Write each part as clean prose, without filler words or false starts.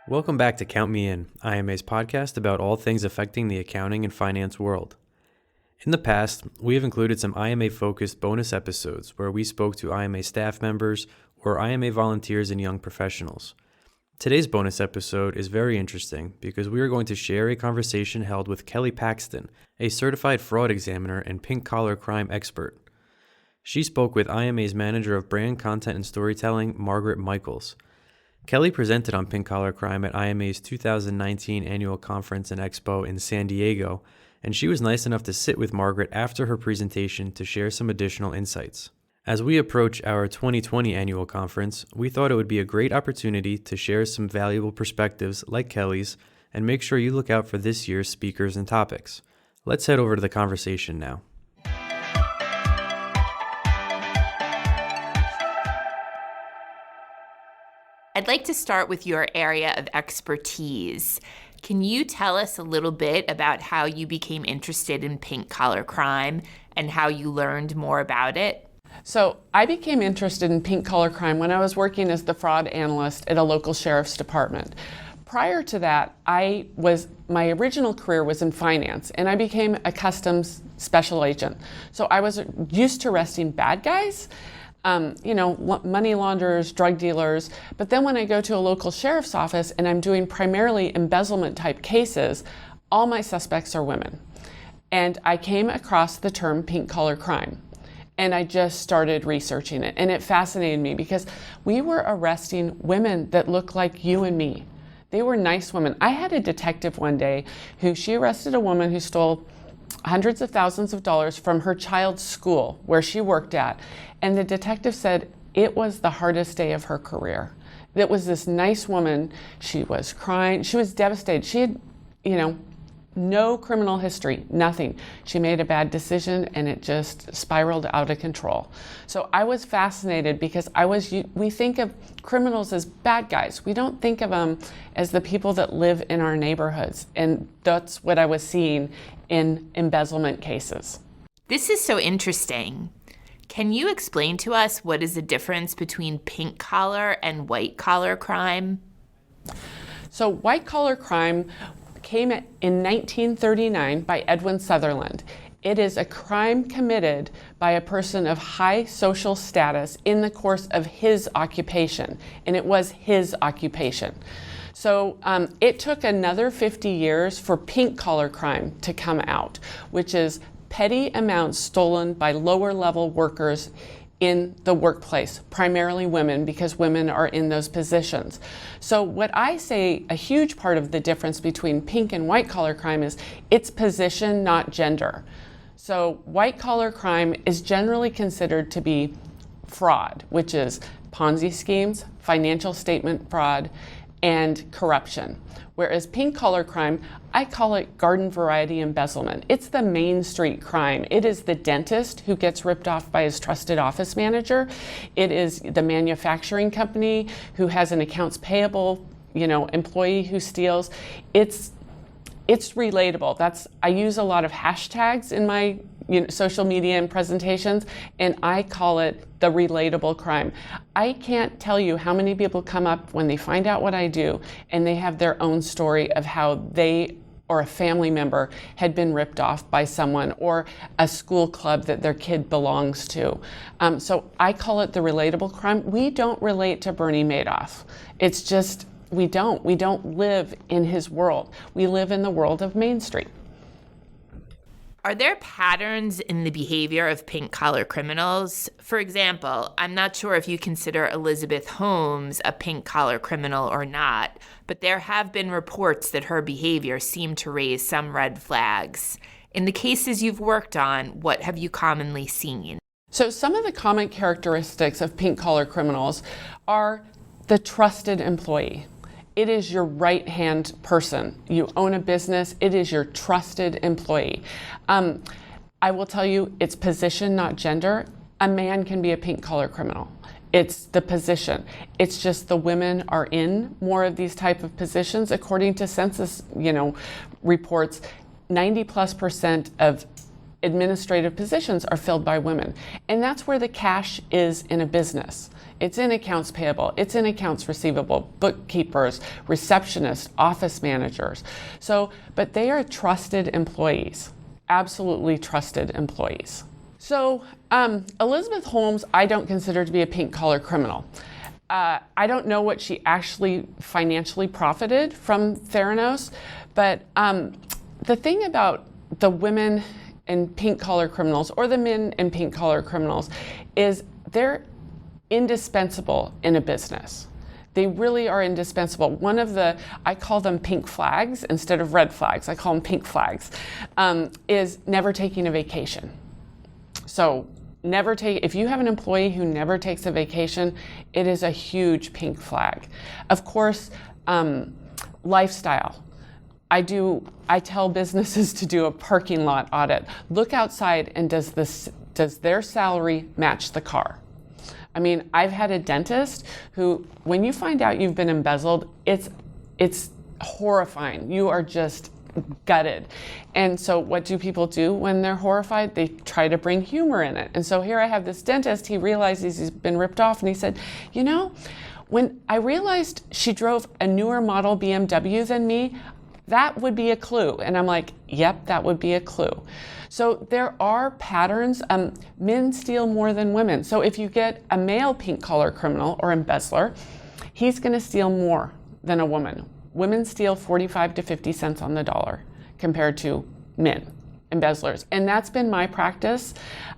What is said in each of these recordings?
Welcome back to Count Me In, IMA's podcast about all things affecting the accounting and finance world. In the past, we have included some IMA-focused bonus episodes where we spoke to IMA staff members or IMA volunteers and young professionals. Today's bonus episode is very interesting because we are going to share a conversation held with Kelly Paxton, a certified fraud examiner and pink-collar crime expert. She spoke with IMA's manager of brand content and storytelling, Margaret Michaels. Kelly presented on pink-collar crime at IMA's 2019 annual conference and expo in San Diego, and she was nice enough to sit with Margaret after her presentation to share some additional insights. As we approach our 2020 annual conference, we thought it would be a great opportunity to share some valuable perspectives like Kelly's and make sure you look out for this year's speakers and topics. Let's head over to the conversation now. I'd like to start with your area of expertise. Can you tell us a little bit about how you became interested in pink-collar crime and how you learned more about it? So I became interested in pink-collar crime when I was working as the fraud analyst at a local sheriff's department. Prior to that, my original career was in finance, and I became a customs special agent. So I was used to arresting bad guys, money launderers, drug dealers. But then when I go to a local sheriff's office and I'm doing primarily embezzlement type cases, all my suspects are women. And I came across the term pink-collar crime. And I just started researching it. And it fascinated me because we were arresting women that looked like you and me. They were nice women. I had a detective one day she arrested a woman who stole hundreds of thousands of dollars from her child's school where she worked at. And the detective said it was the hardest day of her career. It was this nice woman. She was crying. She was devastated. She had, no criminal history, nothing. She made a bad decision and it just spiraled out of control. So I was fascinated because we think of criminals as bad guys. We don't think of them as the people that live in our neighborhoods. And that's what I was seeing in embezzlement cases. This is so interesting. Can you explain to us what is the difference between pink-collar and white-collar crime? So white-collar crime came in 1939 by Edwin Sutherland. It is a crime committed by a person of high social status in the course of his occupation, and it was his occupation. So it took another 50 years for pink-collar crime to come out, which is petty amounts stolen by lower-level workers in the workplace, primarily women, because women are in those positions. So what I say, a huge part of the difference between pink and white collar crime is it's position, not gender. So white collar crime is generally considered to be fraud, which is Ponzi schemes, financial statement fraud, and corruption. Whereas pink collar crime, I call it garden variety embezzlement. It's the Main Street crime. It is the dentist who gets ripped off by his trusted office manager. It is the manufacturing company who has an accounts payable, employee who steals. It's relatable. I use a lot of hashtags in my social media and presentations, and I call it the relatable crime. I can't tell you how many people come up when they find out what I do and they have their own story of how they or a family member had been ripped off by someone or a school club that their kid belongs to. So I call it the relatable crime. We don't relate to Bernie Madoff. It's just, we don't live in his world. We live in the world of Main Street. Are there patterns in the behavior of pink-collar criminals? For example, I'm not sure if you consider Elizabeth Holmes a pink-collar criminal or not, but there have been reports that her behavior seemed to raise some red flags. In the cases you've worked on, what have you commonly seen? So some of the common characteristics of pink-collar criminals are the trusted employee. It is your right-hand person. You own a business, it is your trusted employee. I will tell you, it's position, not gender. A man can be a pink-collar criminal. It's the position. It's just the women are in more of these type of positions. According to census, reports, 90+% of administrative positions are filled by women. And that's where the cash is in a business. It's in accounts payable, it's in accounts receivable, bookkeepers, receptionists, office managers. But they are trusted employees, absolutely trusted employees. So Elizabeth Holmes, I don't consider to be a pink-collar criminal. I don't know what she actually financially profited from Theranos, but the thing about the women and pink-collar criminals, or the men and pink-collar criminals, is they're indispensable in a business. They really are indispensable. I call them pink flags instead of red flags. I call them pink flags, is never taking a vacation. So if you have an employee who never takes a vacation, it is a huge pink flag. Of course, lifestyle. I tell businesses to do a parking lot audit. Look outside, and does their salary match the car? I mean, I've had a dentist who, when you find out you've been embezzled, it's horrifying. You are just gutted. And so what do people do when they're horrified? They try to bring humor in it. And so here I have this dentist, he realizes he's been ripped off, and he said, when I realized she drove a newer model BMW than me, that would be a clue. And I'm like, yep, that would be a clue. So there are patterns. Men steal more than women. So if you get a male pink-collar criminal or embezzler, he's going to steal more than a woman. Women steal 45 to 50 cents on the dollar compared to men embezzlers. And that's been my practice.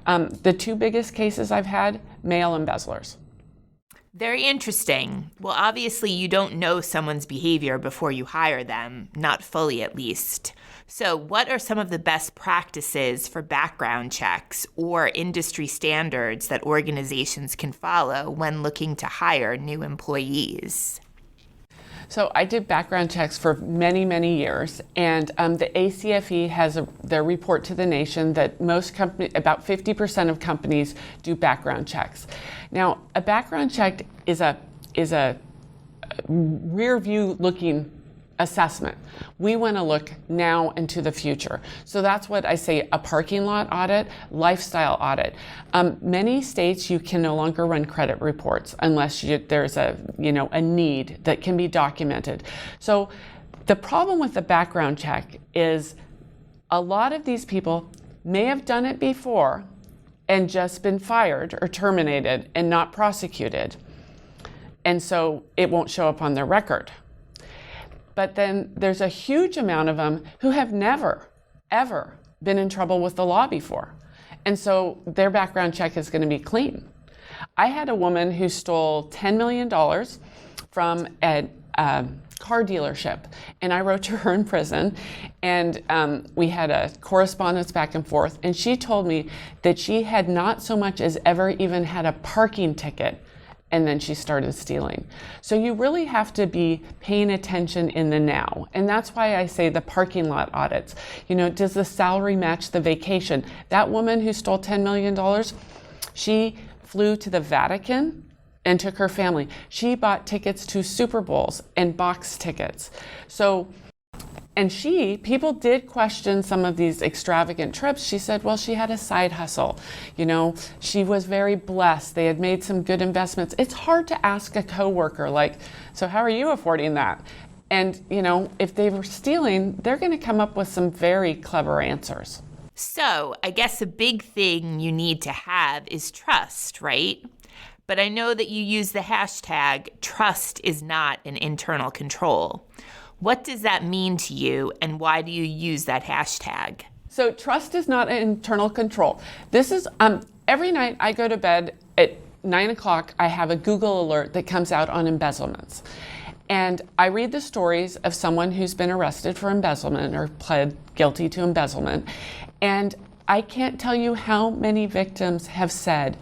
The two biggest cases I've had, male embezzlers. Very interesting. Well, obviously you don't know someone's behavior before you hire them, not fully at least. So what are some of the best practices for background checks or industry standards that organizations can follow when looking to hire new employees? So I did background checks for many, many years, and the ACFE has their report to the nation that about 50% of companies do background checks. Now, a background check is a rear view looking assessment. We want to look now into the future. So that's what I say, a parking lot audit, lifestyle audit. Many states you can no longer run credit reports unless there's a need that can be documented. So the problem with the background check is a lot of these people may have done it before and just been fired or terminated and not prosecuted. And so it won't show up on their record. But then there's a huge amount of them who have never, ever been in trouble with the law before. And so their background check is going to be clean. I had a woman who stole $10 million from a car dealership, and I wrote to her in prison, and we had a correspondence back and forth, and she told me that she had not so much as ever even had a parking ticket, and then she started stealing. So you really have to be paying attention in the now. And that's why I say the parking lot audits. Does the salary match the vacation? That woman who stole $10 million, she flew to the Vatican and took her family. She bought tickets to Super Bowls and box tickets. And people did question some of these extravagant trips. She said, well, she had a side hustle. She was very blessed. They had made some good investments. It's hard to ask a coworker, so how are you affording that? And, if they were stealing, they're going to come up with some very clever answers. So I guess a big thing you need to have is trust, right? But I know that you use the hashtag, trust is not an internal control. What does that mean to you, and why do you use that hashtag? So trust is not an internal control. This is, every night I go to bed at 9 o'clock, I have a Google alert that comes out on embezzlements. And I read the stories of someone who's been arrested for embezzlement or pled guilty to embezzlement. And I can't tell you how many victims have said,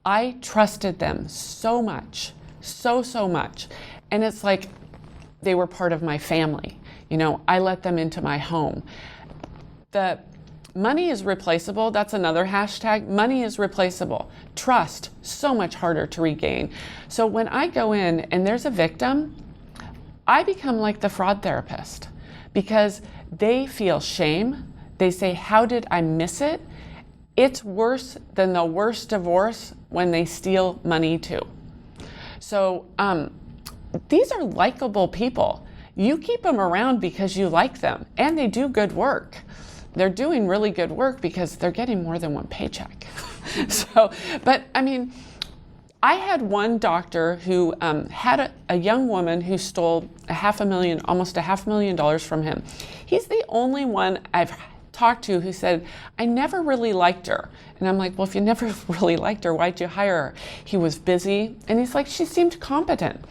I trusted them so much, so much. And it's like, they were part of my family. I let them into my home. The money is replaceable. That's another hashtag. Money is replaceable. Trust, so much harder to regain. So when I go in and there's a victim, I become like the fraud therapist because they feel shame. They say, how did I miss it? It's worse than the worst divorce when they steal money too. So these are likable people. You keep them around because you like them, and they do good work. They're doing really good work because they're getting more than one paycheck. But I mean, I had one doctor who had a young woman who stole almost $500,000 from him. He's the only one I've talked to who said, I never really liked her. And I'm like, well, if you never really liked her, why'd you hire her? He was busy, and he's like, she seemed competent.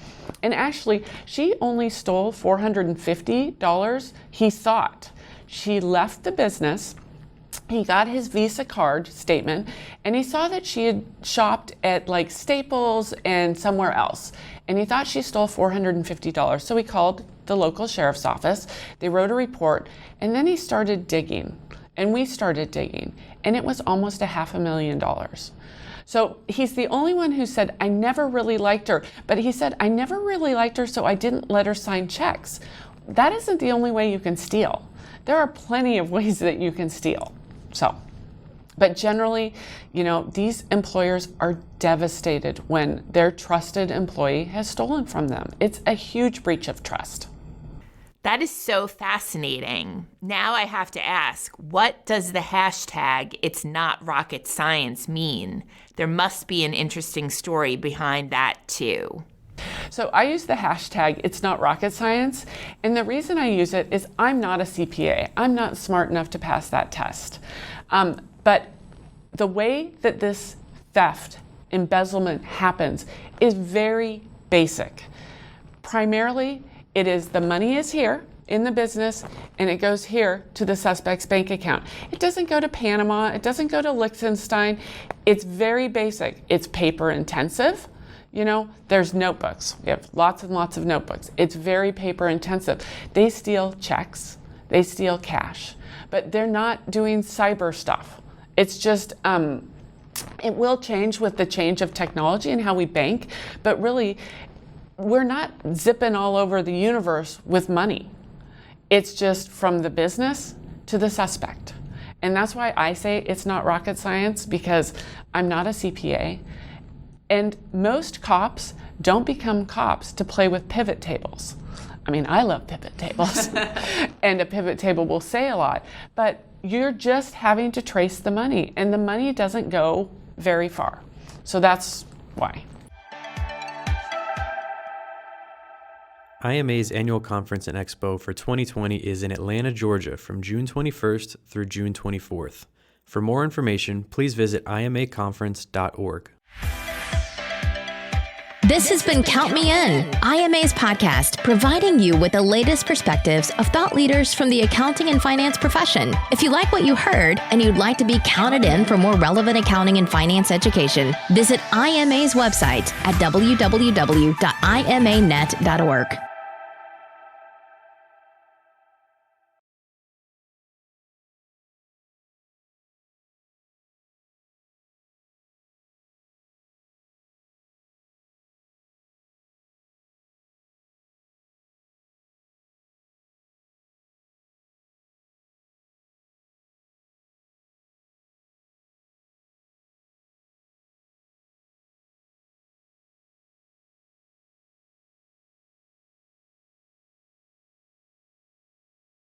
And actually, she only stole $450, he thought. She left the business. He got his Visa card statement, and he saw that she had shopped at like Staples and somewhere else. And he thought she stole $450. So he called the local sheriff's office. They wrote a report, and then he started digging. And we started digging, and it was almost $500,000. So he's the only one who said, I never really liked her. But he said, I never really liked her, so I didn't let her sign checks. That isn't the only way you can steal. There are plenty of ways that you can steal. But generally, these employers are devastated when their trusted employee has stolen from them. It's a huge breach of trust. That is so fascinating. Now I have to ask, what does the hashtag "It's Not Rocket Science" mean? There must be an interesting story behind that too. So I use the hashtag "It's Not Rocket Science," and the reason I use it is I'm not a CPA. I'm not smart enough to pass that test. But the way that this theft, embezzlement happens is very basic. Primarily, it is the money is here in the business and it goes here to the suspect's bank account. It doesn't go to Panama. It doesn't go to Liechtenstein. It's very basic. It's paper intensive. There's notebooks. We have lots and lots of notebooks. It's very paper intensive. They steal checks. They steal cash. But they're not doing cyber stuff. It's just, it will change with the change of technology and how we bank. But really, we're not zipping all over the universe with money. It's just from the business to the suspect. And that's why I say it's not rocket science, because I'm not a CPA. And most cops don't become cops to play with pivot tables. I mean, I love pivot tables, and a pivot table will say a lot, but you're just having to trace the money, and the money doesn't go very far. So that's why. IMA's annual conference and expo for 2020 is in Atlanta, Georgia from June 21st through June 24th. For more information, please visit imaconference.org. This has been Count Me In, IMA's podcast, providing you with the latest perspectives of thought leaders from the accounting and finance profession. If you like what you heard and you'd like to be counted in for more relevant accounting and finance education, visit IMA's website at www.imanet.org.